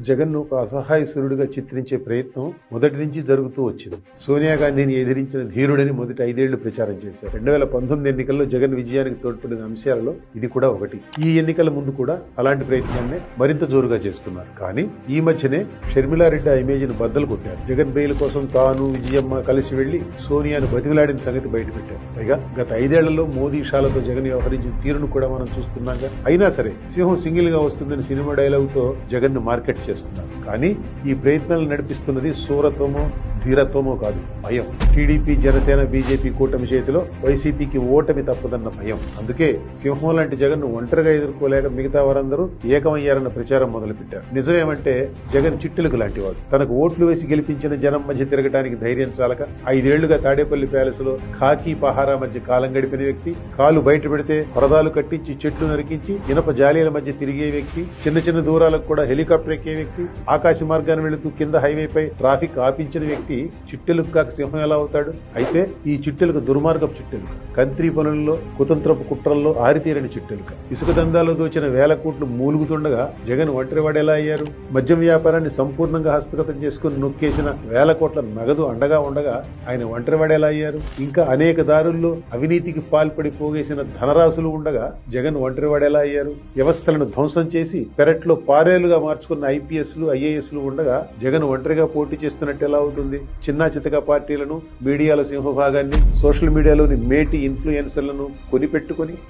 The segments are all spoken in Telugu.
జగన్ ఒక అసహాయ సూర్యుడిగా చిత్రించే ప్రయత్నం మొదటి నుంచి జరుగుతూ వచ్చింది. సోనియా గాంధీని ఎదిరించిన ధీరుడని మొదటి 5 ఏళ్లు ప్రచారం చేశారు. 2019 ఎన్నికల్లో జగన్ విజయానికి తోడ్పడిన అంశాలలో ఇది కూడా ఒకటి. ఈ ఎన్నికల ముందు కూడా అలాంటి ప్రయత్నాన్ని మరింత జోరుగా చేస్తున్నారు. కానీ ఈ మధ్యనే షర్మిలారెడ్డి ఆ ఇమేజ్ ను బద్దలు కొట్టారు. జగన్ బెయిల్ కోసం తాను విజయమ్మ కలిసి వెళ్లి సోనియాను బతిమిలాడిన సంగతి బయటపెట్టారు. పైగా గత 5 ఏళ్లలో మోదీ షాలతో జగన్ వ్యవహరించిన తీరును కూడా మనం చూస్తున్నాగా. అయినా సరే సింహం సింగిల్ గా వస్తుందని సినిమా డైలాగ్ తో జగన్ మార్కెట్ చేస్తున్నారు. కానీ ఈ ప్రయత్నాలు నడిపిస్తున్నది శూరత్వమో ధీరత్వమో కాదు, భయం. టీడీపీ, జనసేన, బీజేపీ కూటమి చేతిలో వైసీపీకి ఓటమి తప్పదన్న భయం. అందుకే సింహం లాంటి జగన్ ను ఒంటరిగా ఎదుర్కోలేక మిగతా వారందరూ ఏకమయ్యారన్న ప్రచారం మొదలుపెట్టారు. నిజమేమంటే జగన్ చిట్టులకు లాంటివాడు. తనకు ఓట్లు వేసి గెలిపించిన జనం మధ్య తిరగడానికి ధైర్యం చాలక 5 ఏళ్లుగా తాడేపల్లి ప్యాలెస్ లో ఖాకీ పహారా మధ్య కాలం గడిపిన వ్యక్తి, కాలు బయట పెడితే పరదాలు కట్టించి చెట్లు నరికించి ఇనప జాలీల మధ్య తిరిగే వ్యక్తి, చిన్న చిన్న దూరాలకు కూడా హెలికాప్టర్ ఎక్కే వ్యక్తి, ఆకాశ మార్గాన్ని వెళుతూ కింద హైవేపై ట్రాఫిక్ ఆపించిన వ్యక్తి చిట్టెలకు కాక సింహం ఎలా అవుతాడు? అయితే ఈ చిట్టెలకు దుర్మార్గపు చిట్టెలుక, కంత్రి పనుల్లో కుతంత్రపు కుట్రల్లో ఆరితేరని చిట్టెలుక, ఇసుక దందాలో దోచిన 1000 కోట్లు మూలుగుతుండగా జగన్ ఒంటరివాడు ఎలా అయ్యారు? మద్యం వ్యాపారాన్ని సంపూర్ణంగా హస్తగతం చేసుకుని నొక్కేసిన 1000 కోట్ల నగదు అండగా ఉండగా ఆయన ఒంటరివాడు ఎలా అయ్యారు? ఇంకా అనేక దారుల్లో అవినీతికి పాల్పడి పోగేసిన ధనరాశులు ఉండగా జగన్ ఒంటరివాడు ఎలా అయ్యారు? వ్యవస్థలను ధ్వంసం చేసి పెరట్లో పారేలుగా మార్చుకున్న ఐపీఎస్లు, ఐఏఎస్లు ఉండగా జగన్ ఒంటరిగా పోటీ చేస్తున్నట్టు ఎలా అవుతుంది? చిన్నా చితక పార్టీలను, మీడియాల సింహభాగాన్ని, సోషల్ మీడియాలోని మేటి ఇన్ఫ్లుయెన్సర్లను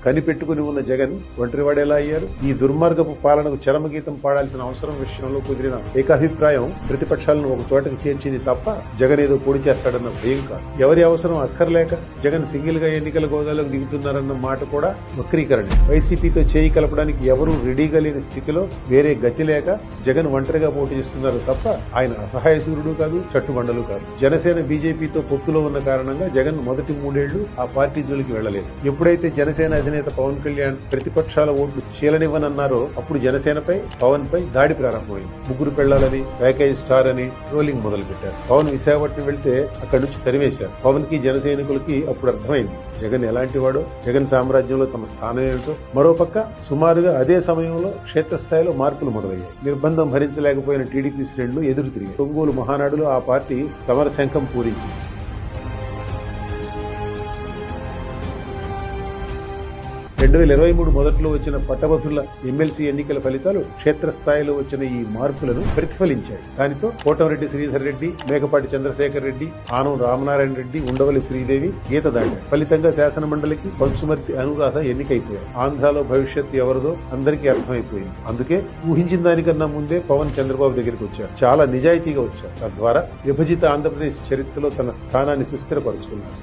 కనిపెట్టుకుని ఉన్న జగన్ ఒంటరివాడు ఎలా అయ్యారు? ఈ దుర్మార్గపు పాలనకు చరమగీతం పాడాల్సిన అవసరం విషయంలో కుదిరిన ఏకాభిప్రాయం ప్రతిపక్షాలను ఒక చోటకి చేర్చింది తప్ప జగన్ ఏదో పొడి చేస్తాడన్న భయం కాదు. ఎవరి అవసరం అక్కర్లేక జగన్ సింగిల్ గా ఎన్నికల గోదాలోకి దిగుతున్నారన్న మాట కూడా వక్రీకరణ. వైసీపీతో చేయి కలపడానికి ఎవరూ రెడీగా లేని స్థితిలో వేరే గతి లేక జగన్ ఒంటరిగా పోటీ చేస్తున్నారు తప్ప ఆయన అసహాయ సూర్యుడు కాదు, చట్టుబండలు కాదు. జనసేన, బీజేపీతో పొత్తులో ఉన్న కారణంగా జగన్ మొదటి 3 ఏళ్లు ఆ పార్టీ జోలికి వెళ్లలేదు. ఎప్పుడైతే జనసేన అధినేత పవన్ కళ్యాణ్ ప్రతిపక్షాల ఓట్లు చీలనివ్వనన్నారో అప్పుడు జనసేనపై, పవన్ పై దాడి ప్రారంభమైంది. ముగ్గురు పెళ్లాలని, ప్యాకేజ్ స్టార్ అని ట్రోలింగ్ మొదలుపెట్టారు. పవన్ విశాఖపట్నం వెళ్తే అక్కడి నుంచి తరివేశారు. పవన్ కి, జన సైనికులకి అప్పుడు అర్థమైంది జగన్ ఎలాంటి వాడో, జగన్ సామ్రాజ్యంలో తమ స్థానం ఏమిటో. మరోపక్క సుమారుగా అదే సమయంలో క్షేత్రస్థాయిలో మార్పులు మొదలయ్యాయి. నిర్బంధం భరించలేకపోయిన టీడీపీ శ్రేణులు ఎదురు తిరిగాయి. ఒంగోలు మహానాడులో ఆ పార్టీ సమరశంఖం పూరించింది. 2023 మొదట్లో వచ్చిన పట్టభద్రుల ఎమ్మెల్సీ ఎన్నికల ఫలితాలు క్షేత్రస్థాయిలో వచ్చిన ఈ మార్పులను ప్రతిఫలించాయి. దానితో కోటమిరెడ్డి శ్రీధర్ రెడ్డి, మేకపాటి చంద్రశేఖర్ రెడ్డి, ఆనం రామనారాయణ రెడ్డి, ఉండవల్లి శ్రీదేవి గీత దాటారు. ఫలితంగా శాసనమండలికి పంచుమర్తి అనురాధ ఎన్నికైపోయారు. ఆంధ్రాలో భవిష్యత్తు ఎవరిదో అందరికీ అర్థమైపోయింది. అందుకే ఊహించిన దానికన్నా ముందే పవన్ చంద్రబాబు దగ్గరికి వచ్చారు. చాలా నిజాయితీగా వచ్చారు. తద్వారా విభజిత ఆంధ్రప్రదేశ్ చరిత్రలో తన స్థానాన్ని సుస్థిరపరుచుకున్నారు.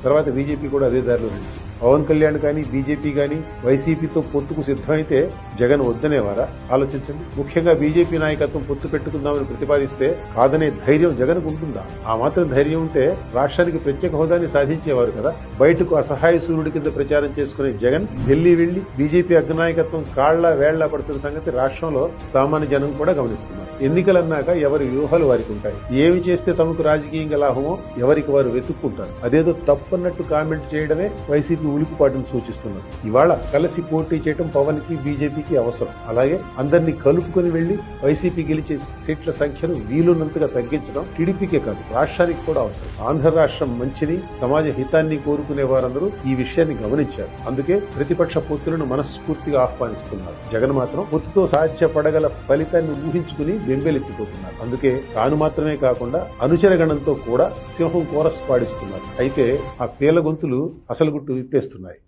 తర్వాత బీజేపీ కూడా అదే దారిలో నడిచింది. పవన్ కళ్యాణ్ కానీ, బీజేపీ కానీ వైసీపీతో పొత్తుకు సిద్ధమైతే జగన్ వద్దనేవారా? ఆలోచించండి. ముఖ్యంగా బీజేపీ నాయకత్వం పొత్తు పెట్టుకుందామని ప్రతిపాదిస్తే కాదనే ధైర్యం జగన్ ఉంటుందా? ఆ మాత్రం ధైర్యం ఉంటే రాష్ట్రానికి ప్రత్యేక హోదాని సాధించేవారు కదా. బయటకు అసహాయ సూర్యుడి కింద ప్రచారం చేసుకునే జగన్ ఢిల్లీ వెళ్లి బీజేపీ అగ్రనాయకత్వం కాళ్లా వేళ్లా పడుతున్న సంగతి రాష్ట్రంలో సామాన్య జనం కూడా గమనిస్తున్నారు. ఎన్నికలన్నాక ఎవరి వ్యూహాలు వారికి ఉంటాయి. ఏమి చేస్తే తమకు రాజకీయంగా లాభమో ఎవరికి వారు వెతుక్కుంటారు. అదేదో తప్పన్నట్టు కామెంట్ చేయడమే వైసీపీ ఉలికిపాటును సూచిస్తున్నారు. ఇవాళ కలిసి పోటీ చేయడం పవన్ కి, బీజేపీకి అవసరం. అలాగే అందరినీ కలుపుకొని వెళ్లి వైసీపీ గెలిచే సీట్ల సంఖ్యను వీలున్నంతగా తగ్గించడం టీడీపీకే కాదు, రాష్ట్రానికి కూడా అవసరం. ఆంధ్ర రాష్ట్రం మంచిని, సమాజ హితాన్ని కోరుకునే వారందరూ ఈ విషయాన్ని గమనించారు. అందుకే ప్రతిపక్ష పొత్తులను మనస్ఫూర్తిగా ఆహ్వానిస్తున్నారు. జగన్ మాత్రం పొత్తుతో సాధ్యపడగల ఫలితాన్ని ఊహించుకుని బెంబేలెత్తిపోతున్నారు. అందుకే తాను మాత్రమే కాకుండా అనుచరగణంతో కూడా సింహం కోరస్ పాడిస్తున్నారు. అయితే ఆ పేల గొంతులు అసలు గుట్టు విప్పేస్తున్నాయి.